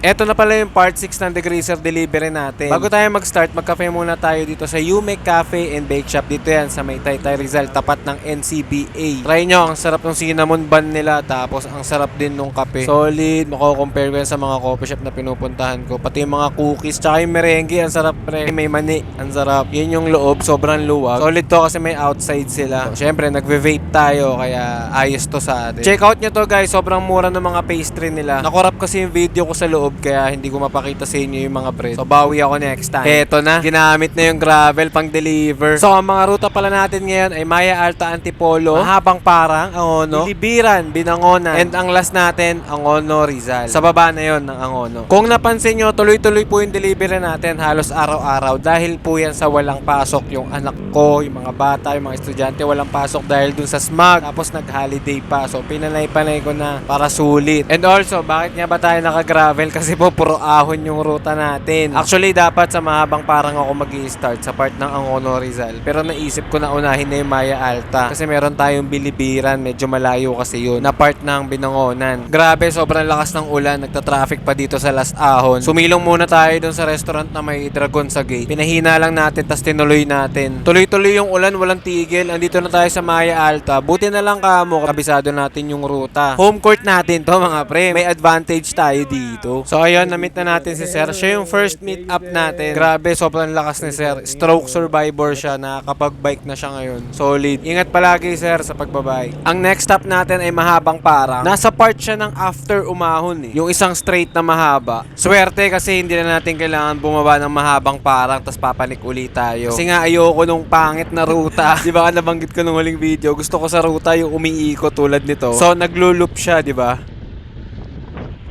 Eto na pala yung part 6 ng degreaser delivery natin. Bago tayo mag-start, magkape muna tayo dito sa Yumek Cafe and Bake Shop. Dito yan sa may Taytay Rizal, tapat ng NCBA. Try nyo, ang sarap ng cinnamon bun nila. Tapos ang sarap din nung kape. Solid, mako-compare ko yan sa mga coffee shop na pinupuntahan ko. Pati yung mga cookies, tsaka yung merengue, ang sarap pre. May mani, ang sarap. Yun yung loob, sobrang luwag. Solid to kasi may outside sila. So, syempre, nagve-vape tayo, kaya ayos to sa atin. Check out nyo to guys, sobrang mura ng mga pastry nila. Nakorap kasi yung video ko sa loob, kaya hindi ko mapakita sa inyo yung mga bread. So bawi ako next time. Eto na, ginamit na yung gravel pang deliver. So ang mga ruta pala natin ngayon ay Maya Alta Antipolo, Mahabang Parang, Angono, Bilibiran, Binangonan, and ang last natin, Angono, Rizal. Sa baba na yon ng Angono. Kung napansin nyo, tuloy-tuloy po yung delivery natin halos araw-araw dahil po yan sa walang pasok. Yung anak ko, yung mga bata, yung mga estudyante walang pasok dahil dun sa smog. Tapos nag-holiday pa. So pinanay-panay ko na para sulit. And also, bakit nga ba tayo naka-gravel? Kasi po puro ahon yung ruta natin. Actually, dapat sa Mahabang Parang ako mag-i-start sa part ng Angono, Rizal. Pero naisip ko na unahin na yung Maya Alta. Kasi meron tayong Bilibiran, medyo malayo kasi yun, na part ng Binangonan. Grabe, sobrang lakas ng ulan. Nagta-traffic pa dito sa Las Ahon. Sumilong muna tayo dun sa restaurant na may dragon sa gate. Pinahina lang natin, tas tinuloy natin. Tuloy-tuloy yung ulan, walang tigil. Andito na tayo sa Maya Alta. Buti na lang kamo, kabisado natin yung ruta. Home court natin to mga pre. May advantage tayo dito. So ayun, na-meet na natin si Sir. Siya yung first meet up natin. Grabe, sobrang lakas ni Sir. Stroke survivor siya. Nakakapag-bike na siya ngayon. Solid. Ingat palagi Sir sa pagbabike. Ang next stop natin ay Mahabang Parang. Nasa part siya ng after umahon eh. Yung isang straight na mahaba. Swerte kasi hindi na natin kailangan bumaba ng Mahabang Parang tapos papanik ulit tayo. Kasi nga ayoko nung pangit na ruta. Di ba nabanggit ko nung huling video? Gusto ko sa ruta yung umiikot tulad nito. So naglo-loop siya, di ba?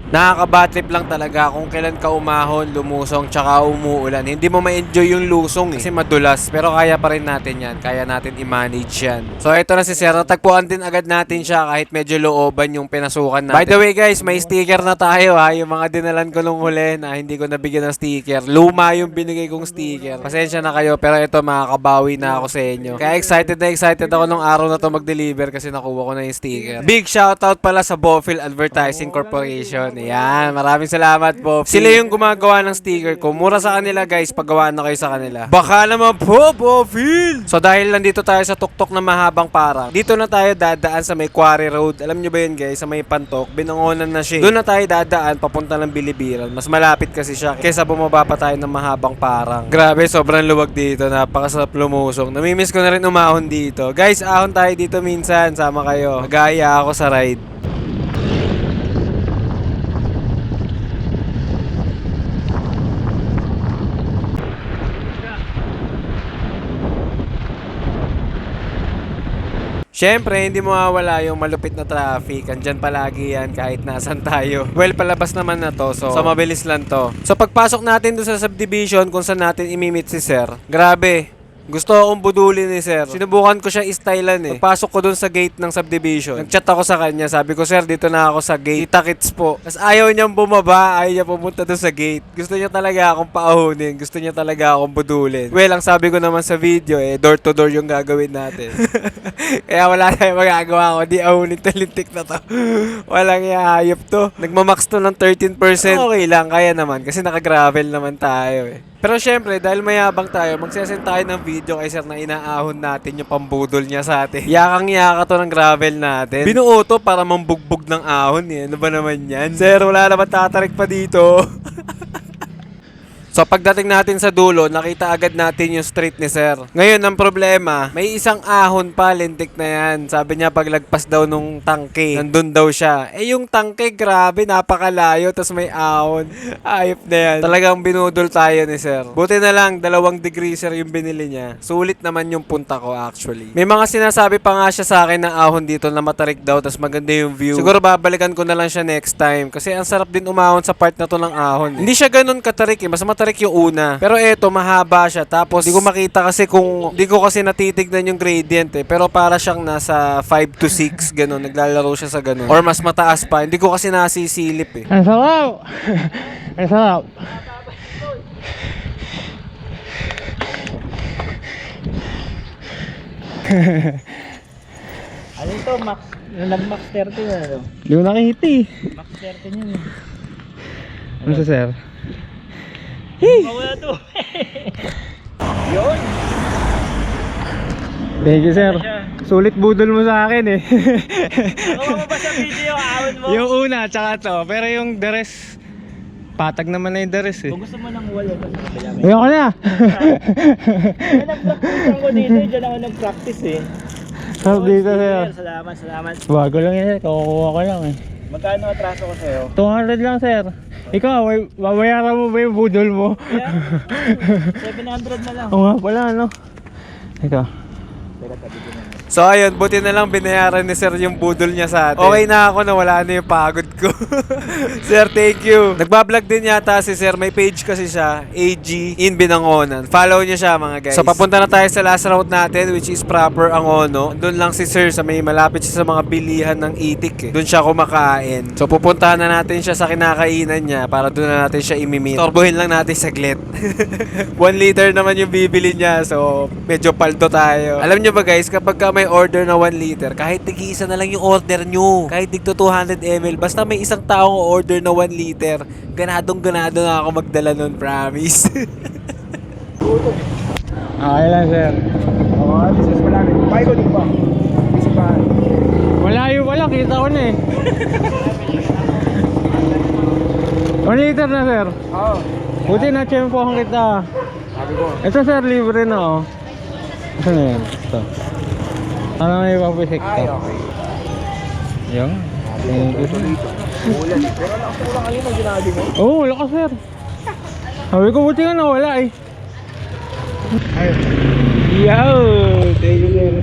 Nakaka-batrip lang talaga kung kailan ka umahon, lumusong, tsaka umuulan. Hindi mo ma-enjoy yung lusong kasi madulas. Pero kaya pa rin natin yan. Kaya natin i-manage yan. So ito na si Sir. Natagpuan din agad natin siya kahit medyo looban yung pinasukan natin. By the way guys, may sticker na tayo ha. Yung mga dinalan ko nung huli na hindi ko nabigyan ng sticker. Luma yung binigay kong sticker. Pasensya na kayo pero ito makakabawi na ako sa inyo. Kaya excited na excited ako nung araw na to mag-deliver kasi nakuha ko na yung sticker. Big shoutout pala sa Bofil Advertising Corporation. Yan, maraming salamat po. Sila yung gumagawa ng sticker ko. Mura sa kanila guys, paggawaan na kayo sa kanila. Baka naman po, Bofil! So dahil nandito tayo sa tuktok na Mahabang Parang, dito na tayo dadaan sa may Quarry Road. Alam nyo ba yun guys, sa may Pantok, Binangonan na siya. Doon na tayo dadaan, papunta ng Bilibiran. Mas malapit kasi siya kaysa bumaba pa tayo ng Mahabang Parang. Grabe, sobrang luwag dito. Napakasarap lumusong. Namimiss ko na rin umahon dito. Guys, ahon tayo dito minsan. Sama kayo. Magaya ako sa ride. Siyempre, hindi mawawala yung malupit na traffic. Andyan palagi yan kahit nasan tayo. Well, palabas naman na to. So mabilis lang to. So, pagpasok natin doon sa subdivision kung saan natin imimit si Sir. Grabe. Gusto akong budulin ni Sir. Sinubukan ko siya i-stylean eh. Pagpasok ko dun sa gate ng subdivision, nag-chat ako sa kanya. Sabi ko, Sir, dito na ako sa gate. Kita-kits po. Tapos ayaw niyang bumaba. Ayaw niya pumunta dun sa gate. Gusto niya talaga akong pauhunin. Gusto niya talaga akong budulin. Well, ang sabi ko naman sa video door to door yung gagawin natin. Kaya wala tayong magagawa ko. Di ahunin talintik na to. Walang ihayop to. Nagmamax to ng 13%. Okay lang, kaya naman. Kasi naka-gravel naman tayo eh. Pero syempre, dahil mayabang tayo, magsesend tayo ng video kay Sir na inaahon natin yung pambudol niya sa atin. Yakang-yaka to ng gravel natin. Binuo to para mambugbog ng ahon eh. Ano ba naman yan? Sir, wala naman tatarik pa dito. So pagdating natin sa dulo, nakita agad natin yung street ni Sir. Ngayon, ang problema, may isang ahon pa, lintik na yan. Sabi niya paglagpas daw nung tangke, nandun daw siya. Eh yung tangke, grabe, napakalayo, tas may ahon. Ayop na yan. Talagang binudol tayo ni Sir. Buti na lang, 2 degreaser yung binili niya. Sulit naman yung punta ko actually. May mga sinasabi pa nga siya sa akin ng ahon dito na matarik daw, tas maganda yung view. Siguro babalikan ko na lang siya next time. Kasi ang sarap din umahon sa part na to ng ahon. Hindi siya ganun katarik eh, mas matarik yung una. Pero eto, mahaba siya. Tapos, di ko makita kasi di ko kasi natitignan yung gradient eh. Pero para siyang nasa 5 to 6, ganun. Naglalaro siya sa ganun. Or mas mataas pa. Hindi ko kasi nasisilip eh. Ang sarap! Ang sarap! Ano ito? Max? Nag-max 30 na ano? Hindi ko nakikita eh. Max 30 yun eh. Ano sa sir? Mawala to. Yun. Thank you sir. Sulit budol mo sa akin eh. Ako mo ba sa video, awan mo? Yung una, tsaka to. Pero yung the rest, patag naman na yung the rest eh. Kung gusto mo nang wala ito sa kabila. Ayoko na. Yan ang practice ko dito, dyan ako nag-practice eh. Sarap dito sir. Salamat. Bago lang yan, kukuha ko lang eh. Magkano atraso ko sa'yo? 200 lang sir. Ikaw, babayaran mo ba yung budol mo? Yeah, 700 na lang. Oo nga pala, ano? Ikaw. Teka, tabi ko na. So ayun, buti na lang binayaran ni Sir yung budol niya sa atin. Okay na ako na wala na yung pagod ko. Sir, thank you. Nagbablog din yata si Sir. May page kasi siya, AG in Binangonan. Follow niyo siya mga guys. So papunta na tayo sa last route natin, which is proper Angono. Doon lang si Sir sa may malapit siya sa mga bilihan ng itik eh. Doon siya kumakain. So pupuntahan na natin siya sa kinakainan niya para doon na natin siya imimit. Torbohin lang natin saglit. 1 liter naman yung bibili niya. So medyo paldo tayo. Alam niyo ba guys, kapag may order na 1 liter, kahit tig-isa na lang yung order nyo, kahit tigto 200 ml, basta may isang taong order na 1 liter, ganadong-ganado na ako magdala nun, promise. Okay lang sir. Business pa lang. Buy ko din ba? Isa pa. Malayo pala, kita ko na eh. 1 liter na sir. Oo. Buti na tiyempohan kita. Sabi ko. Ito sir, libre na oh. Ito na yan. Ito. Ano na ipapisik to? Ay, okay. Yung? Thank you sir. Ulan eh. Pero lakas mo lang kanina ang ginabi mo. Oo, wala ka sir. Sabi ko buti nga nawala eh. Ayun. Yo! Thank you sir.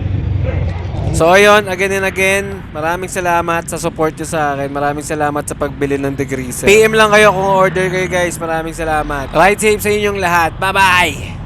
So ayun, again and again, maraming salamat sa support nyo sa akin. Maraming salamat sa pagbili ng degreaser. PM lang kayo kung order kayo guys. Maraming salamat. Ride safe sa inyong lahat. Bye-bye!